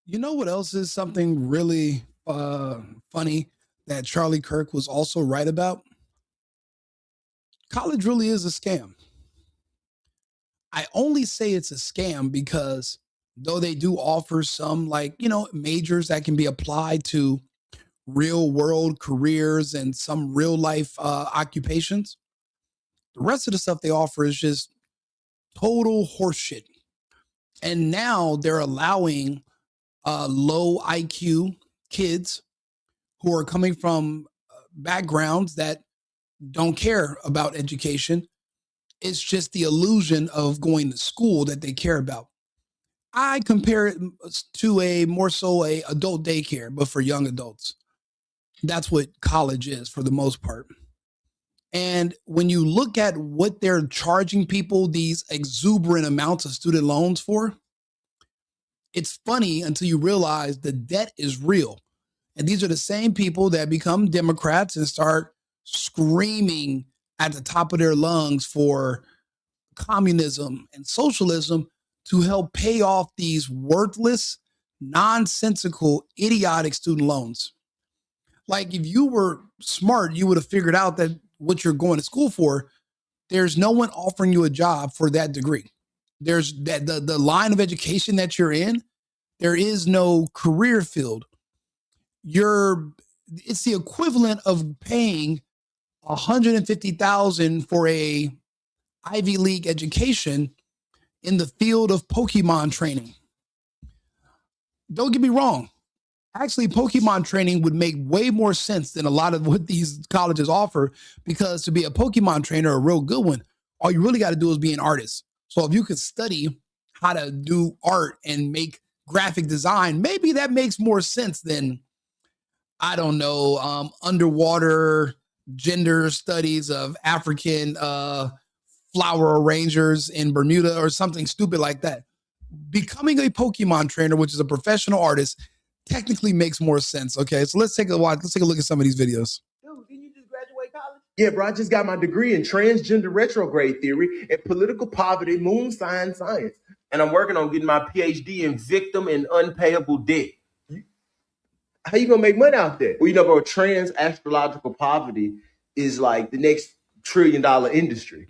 You know what else is something really funny that Charlie Kirk was also right about? College really is a scam. I only say it's a scam because though they do offer some, like, majors that can be applied to real world careers and some real life occupations, the rest of the stuff they offer is just total horseshit. And now they're allowing low IQ kids who are coming from backgrounds that don't care about education. It's just the illusion of going to school that they care about. I compare it to a more so a adult daycare, but for young adults. That's what college is for the most part. And when you look at what they're charging people these exuberant amounts of student loans for, it's funny until you realize the debt is real. And these are the same people that become Democrats and start screaming at the top of their lungs for communism and socialism to help pay off these worthless, nonsensical, idiotic student loans. Like, if you were smart, you would have figured out that what you're going to school for, there's no one offering you a job for that degree. There's that the line of education that you're in, there is no career field. You're It's the equivalent of paying 150,000 for a Ivy League education in the field of Pokemon training. Don't get me wrong. Actually, Pokemon training would make way more sense than a lot of what these colleges offer, because to be a Pokemon trainer, a real good one, all you really got to do is be an artist. So if you could study how to do art and make graphic design, maybe that makes more sense than, I don't know, underwater gender studies of African flower arrangers in Bermuda or something stupid like that. Becoming a Pokemon trainer, which is a professional artist, technically makes more sense. Okay, so let's take a watch. Let's take a look at some of these videos. Dude, didn't you just graduate college? Yeah, bro. I just got my degree in transgender retrograde theory and political poverty, moon sign science, and I'm working on getting my PhD in victim and unpayable debt. How you gonna make money out there? Well, bro, trans astrological poverty is like the next $1 trillion industry.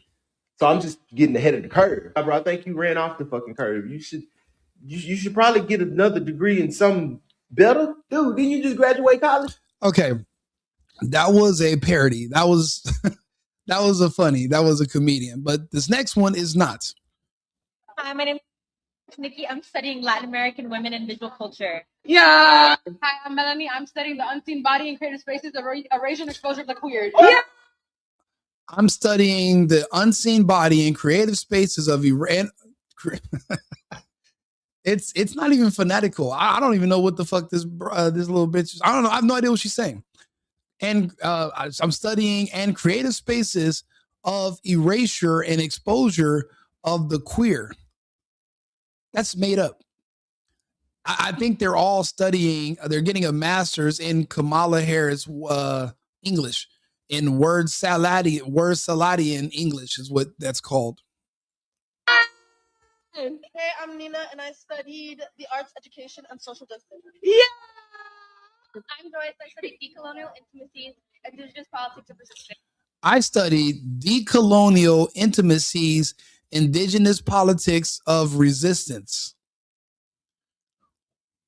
So I'm just getting ahead of the curve. Bro, I think you ran off the fucking curve. You should probably get another degree in something better. Dude, didn't you just graduate college? Okay, that was a parody. That was that was a comedian. But this next one is not. Hi, my name is Nikki. I'm studying Latin American women and visual culture. Yeah. Hi, I'm Melanie. I'm studying the unseen body in creative spaces, Eurasian exposure of the queer. Yeah. I'm studying the unseen body in creative spaces of Iran. It's not even phonetical. I don't even know what the fuck this little bitch is. I don't know. I have no idea what she's saying. And I'm studying and creative spaces of erasure and exposure of the queer. That's made up. I think they're all studying. They're getting a master's in Kamala Harris English, in word saladi in English is what that's called. Hey, I'm Nina, and I studied the arts, education, and social justice. Yeah. I'm Joyce. I studied decolonial intimacies, indigenous politics, and resistance. I studied decolonial intimacies, indigenous politics of resistance.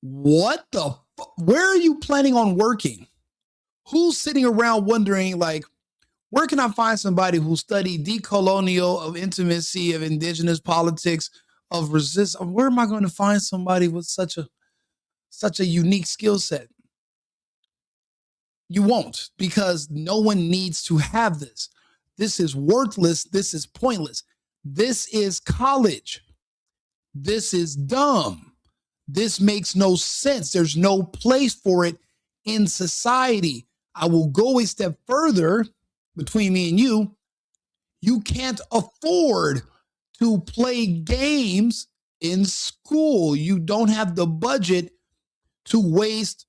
What the where are you planning on working? Who's sitting around wondering, like, where can I find somebody who studied decolonial of intimacy of indigenous politics of resistance? Where am I going to find somebody with such a unique skill set? You won't, because no one needs to have this. This is worthless. This is pointless. This is college. This is dumb. This makes no sense. There's no place for it in society. I will go a step further. Between me and you can't afford to play games in school. You don't have the budget to waste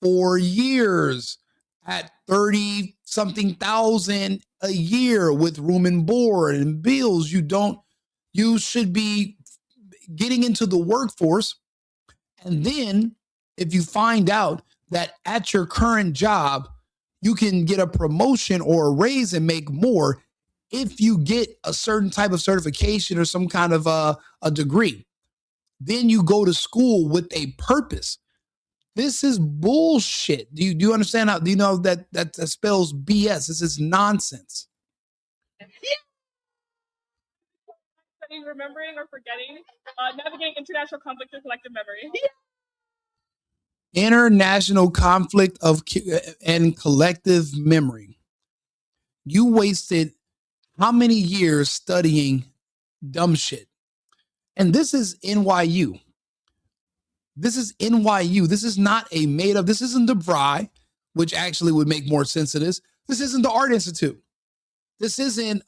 4 years at 30 something thousand a year with room and board and bills. You should be getting into the workforce And then if you find out that at your current job, you can get a promotion or a raise and make more if you get a certain type of certification or some kind of a degree. Then you go to school with a purpose. This is bullshit. Do you understand how? Do you know that spells BS? This is nonsense. Studying, remembering, or forgetting, navigating international conflict or collective memory. International conflict and collective memory. You wasted how many years studying dumb shit? And this is NYU. This is NYU. This is not a made up. This isn't DeVry, which actually would make more sense to this. This isn't the Art Institute. This isn't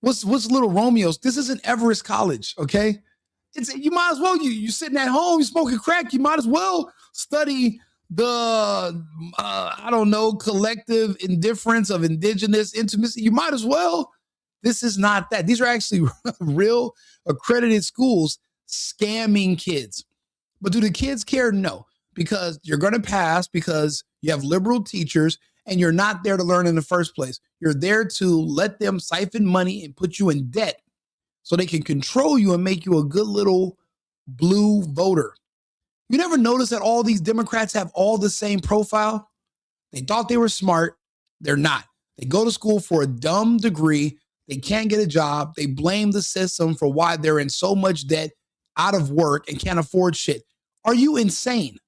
what's Little Romeo's. This isn't Everest College. Okay, you might as well you sitting at home, you smoking crack. You might as well study the I don't know, collective indifference of indigenous intimacy. You might as well. This is not that. These are actually real accredited schools scamming kids. But do the kids care? No, because you're going to pass because you have liberal teachers and you're not there to learn in the first place. You're there to let them siphon money and put you in debt so they can control you and make you a good little blue voter. You never notice that all these Democrats have all the same profile? They thought they were smart. They're not. They go to school for a dumb degree. They can't get a job. They blame the system for why they're in so much debt, out of work, and can't afford shit. Are you insane?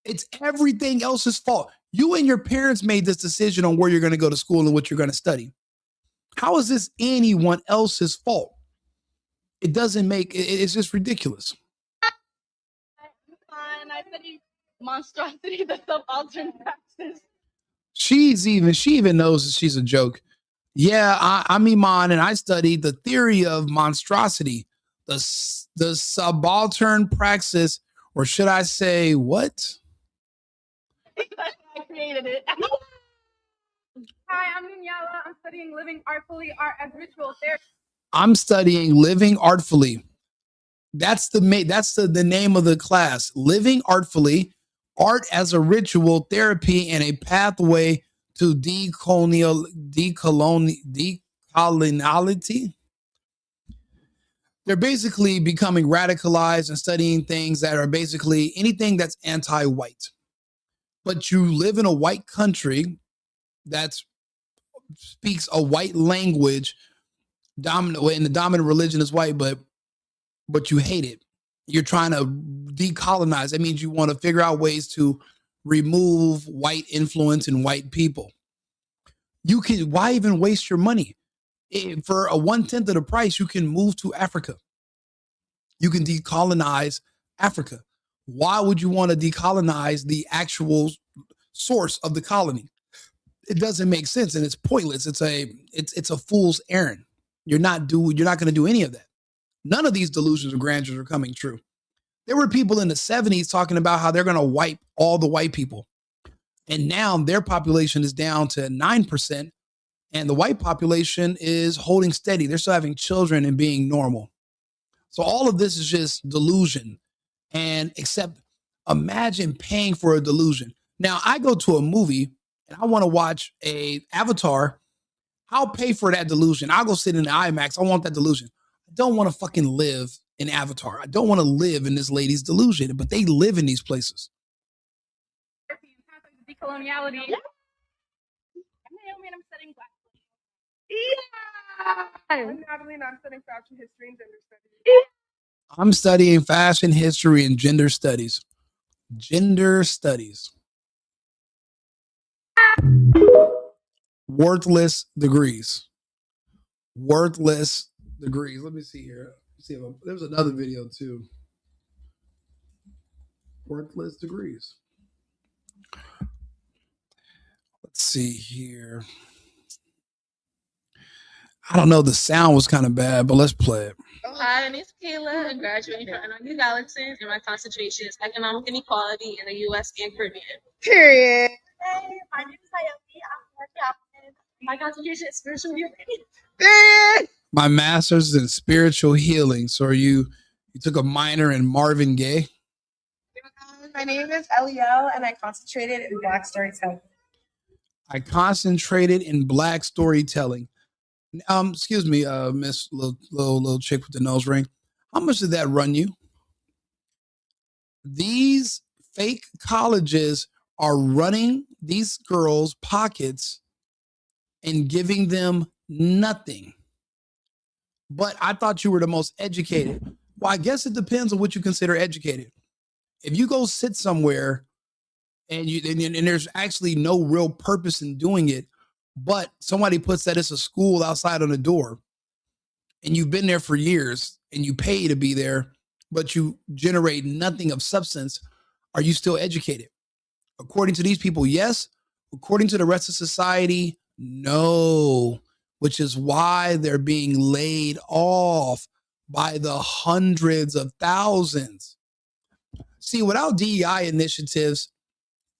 It's everything else's fault. You and your parents made this decision on where you're going to go to school and what you're going to study. How is this anyone else's fault? It doesn't make, it's just ridiculous. And I studied monstrosity, the subaltern praxis. She even knows that she's a joke. Yeah, I'm Iman, and I studied the theory of monstrosity, the subaltern praxis, or should I say what? I created it. Hi, I'm Ninyala. I'm studying living artfully, art as ritual therapy. I'm studying living artfully. That's the name of the class. Living artfully, art as a ritual therapy and a pathway to decoloniality. They're basically becoming radicalized and studying things that are basically anything that's anti-white. But you live in a white country that speaks a white language, and the dominant religion is white, but you hate it. You're trying to decolonize. That means you want to figure out ways to remove white influence in white people. Why even waste your money? For a 1/10 of the price, you can move to Africa. You can decolonize Africa. Why would you want to decolonize the actual source of the colony? It doesn't make sense and it's pointless. It's a fool's errand. You're not going to do any of that. None of these delusions of grandeur are coming true. There were people in the 70s talking about how they're going to wipe all the white people. And now their population is down to 9%. And the white population is holding steady. They're still having children and being normal. So all of this is just delusion. And imagine paying for a delusion. Now, I go to a movie and I want to watch a Avatar. I'll pay for that delusion. I'll go sit in the IMAX. I want that delusion. I don't want to fucking live in Avatar. I don't want to live in this lady's delusion, but they live in these places. Decoloniality. Yeah. I'm Naomi and I'm studying Black. Yeah. I'm Natalie and I'm studying fashion history and gender studies. I'm studying fashion history and gender studies. Gender studies. Worthless degrees. Worthless degrees. Let me see here. There's another video too. Worthless degrees. Let's see here. I don't know. The sound was kind of bad, but let's play it. Hi, my name is Kayla. I'm graduating from NYU Gallatin, and my concentration is economic inequality in the U.S. and Caribbean. Period. Hey, my name is Naomi. I'm Captain. My concentration is spiritual healing. Period. My master's is in spiritual healing. So you took a minor in Marvin Gaye? My name is Eliel, and I concentrated in Black storytelling. I concentrated in Black storytelling. Excuse me, Miss little chick with the nose ring. How much did that run you? These fake colleges are running these girls' pockets and giving them nothing. But I thought you were the most educated. Well, I guess it depends on what you consider educated. If you go sit somewhere and there's actually no real purpose in doing it, but somebody puts that it's a school outside on the door, and you've been there for years and you pay to be there, but you generate nothing of substance, are you still educated? According to these people, yes. According to the rest of society, no, which is why they're being laid off by the hundreds of thousands. See, without DEI initiatives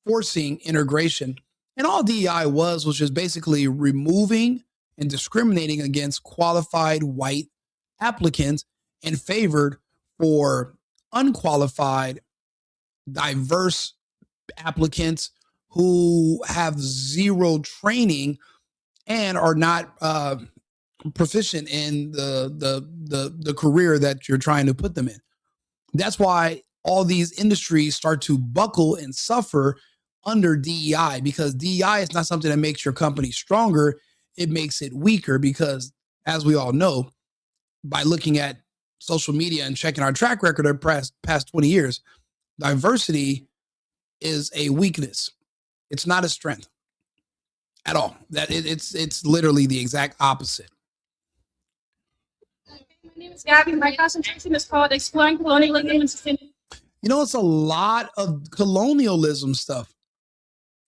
forcing integration, and all DEI was just basically removing and discriminating against qualified white applicants and favored for unqualified, diverse applicants who have zero training and are not proficient in the career that you're trying to put them in. That's why all these industries start to buckle and suffer under DEI, because DEI is not something that makes your company stronger. It makes it weaker because, as we all know, by looking at social media and checking our track record of past 20 years, diversity is a weakness. It's not a strength at all. It's literally the exact opposite. My name is Gabby. My concentration is called Exploring Colonialism and Sustainability. You know, it's a lot of colonialism stuff.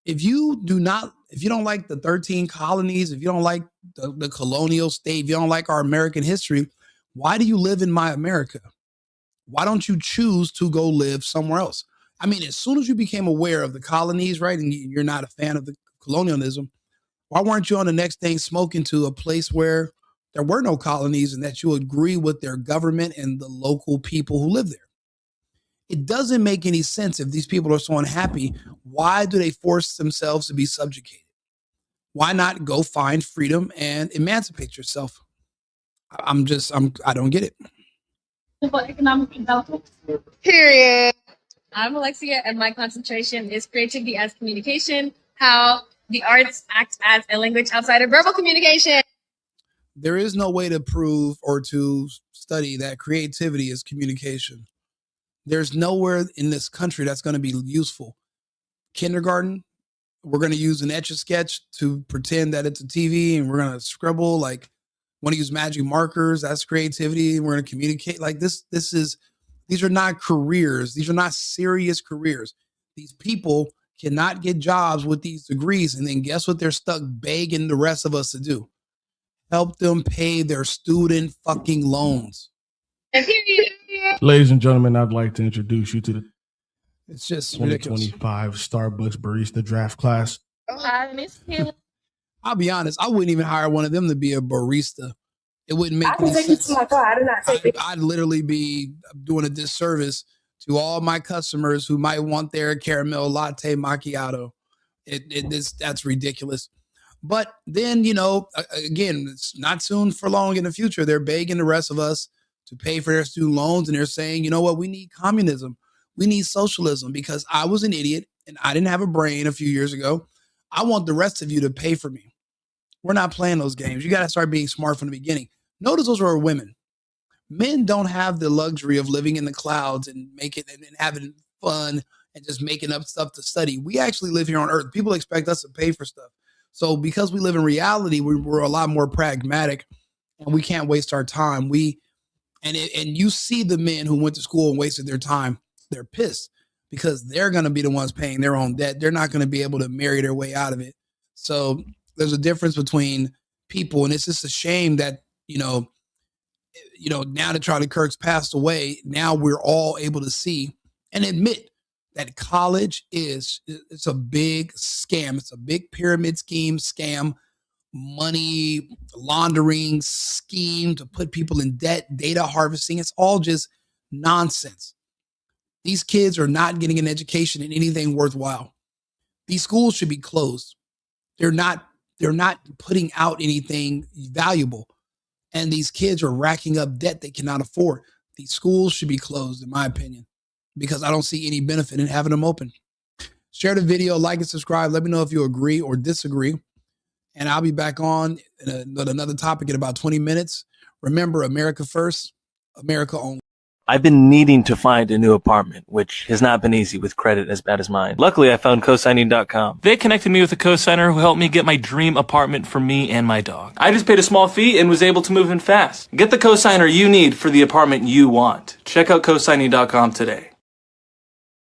If you don't like the 13 colonies, if you don't like the colonial state, if you don't like our American history, why do you live in my America? Why don't you choose to go live somewhere else? I mean, as soon as you became aware of the colonies, right, and you're not a fan of the colonialism, why weren't you on the next thing smoking to a place where there were no colonies and that you agree with their government and the local people who live there? It doesn't make any sense. If these people are so unhappy, why do they force themselves to be subjugated? Why not go find freedom and emancipate yourself? I don't get it. Economic development. Period. I'm Alexia, and my concentration is creativity as communication, how the arts act as a language outside of verbal communication. There is no way to prove or to study that creativity is communication. There's nowhere in this country that's going to be useful. Kindergarten, we're going to use an Etch-a-Sketch to pretend that it's a TV, and we're going to scribble, like, want to use magic markers. That's creativity. We're going to communicate like this. These are not careers. These are not serious careers. These people cannot get jobs with these degrees. And then guess what they're stuck begging the rest of us to do? Help them pay their student fucking loans. Ladies and gentlemen, I'd like to introduce you to the It's just 2025 Starbucks Barista Draft Class. Hi, Miss Taylor. I'll be honest, I wouldn't even hire one of them to be a barista. It wouldn't make I can any take you sense. to my car. I do not take it. I'd literally be doing a disservice to all my customers who might want their caramel latte macchiato. That's ridiculous. But then, again, it's not soon for long in the future. They're begging the rest of us to pay for their student loans. And they're saying, you know what? We need communism. We need socialism, because I was an idiot and I didn't have a brain a few years ago. I want the rest of you to pay for me. We're not playing those games. You got to start being smart from the beginning. Notice those are women. Men don't have the luxury of living in the clouds and having fun and just making up stuff to study. We actually live here on Earth. People expect us to pay for stuff. So because we live in reality, we're a lot more pragmatic, and we can't waste our time. And you see the men who went to school and wasted their time. They're pissed because they're going to be the ones paying their own debt. They're not going to be able to marry their way out of it. So there's a difference between people, and it's just a shame that now that Charlie Kirk's passed away, now we're all able to see and admit that college it's a big scam. It's a big pyramid scheme, scam, money laundering scheme to put people in debt, data harvesting. It's all just nonsense. These kids are not getting an education in anything worthwhile. These schools should be closed. They're not putting out anything valuable. And these kids are racking up debt they cannot afford. These schools should be closed, in my opinion, because I don't see any benefit in having them open. Share the video, like and subscribe. Let me know if you agree or disagree. And I'll be back on with another topic in about 20 minutes. Remember, America first, America only. I've been needing to find a new apartment, which has not been easy with credit as bad as mine. Luckily, I found cosigning.com. They connected me with a cosigner who helped me get my dream apartment for me and my dog. I just paid a small fee and was able to move in fast. Get the cosigner you need for the apartment you want. Check out cosigning.com today.